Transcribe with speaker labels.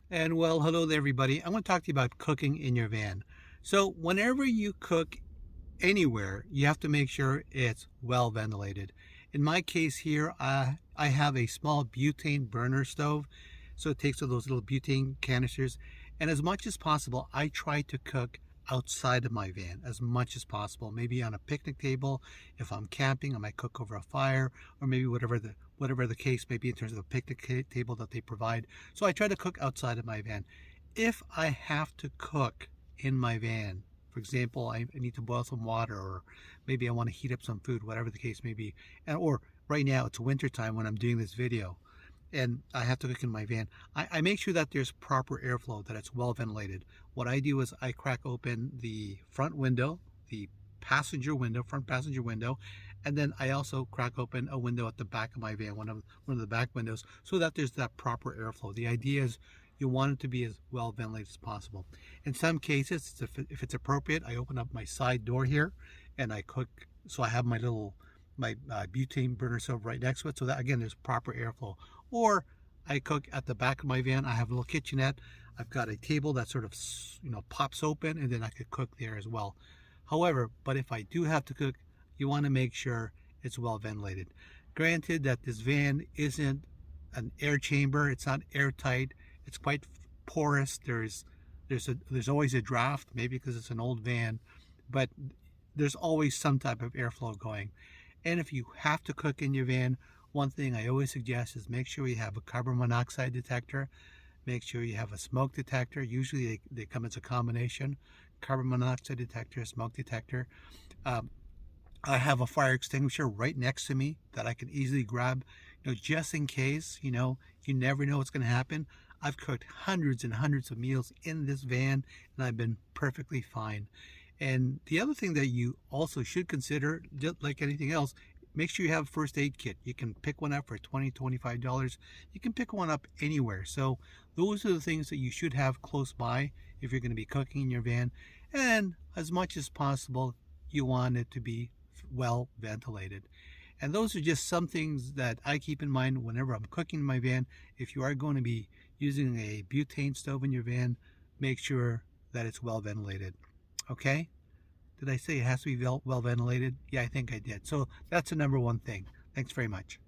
Speaker 1: And well, hello there, everybody. I want to talk to you about cooking in your van. So, whenever you cook anywhere, you have to make sure it's well ventilated. In my case here, I have a small butane burner stove. So, it takes all those little butane canisters. And as much as possible, I try to cook outside of my van as much as possible. Maybe on a picnic table. If I'm camping, I might cook over a fire, or maybe whatever the case may be in terms of a picnic table that they provide. So I try to cook outside of my van. If I have to cook in my van, for example, I need to boil some water, or maybe I want to heat up some food, whatever the case may be, and or right now it's winter time when I'm doing this video, and I have to cook in my van, I make sure that there's proper airflow, that it's well ventilated. What I do is I crack open the front window, the front passenger window, and then I also crack open a window at the back of my van, one of the back windows, so that there's that proper airflow. The idea is you want it to be as well ventilated as possible. In some cases, if it's appropriate, I open up my side door here and I cook. So I have my butane burner stove right next to it, so that again there's proper airflow. Or I cook at the back of my van. I have a little kitchenette. I've got a table that sort of pops open, and then I could cook there as well. However, but if I do have to cook, you want to make sure it's well ventilated. Granted that this van isn't an air chamber, it's not airtight, it's quite porous. There's always a draft, maybe because it's an old van, but there's always some type of airflow going. And if you have to cook in your van, one thing I always suggest is make sure you have a carbon monoxide detector. Make sure you have a smoke detector. Usually they come as a combination: carbon monoxide detector, smoke detector. I have a fire extinguisher right next to me that I can easily grab, just in case. You never know what's going to happen. I've cooked hundreds and hundreds of meals in this van, and I've been perfectly fine. And the other thing that you also should consider, just like anything else, make sure you have a first aid kit. You can pick one up for $20, $25. You can pick one up anywhere. So those are the things that you should have close by if you're going to be cooking in your van. And as much as possible, you want it to be well ventilated. And those are just some things that I keep in mind whenever I'm cooking in my van. If you are going to be using a butane stove in your van, make sure that it's well ventilated. Okay? Did I say it has to be well ventilated? Yeah, I think I did. So that's the number one thing. Thanks very much.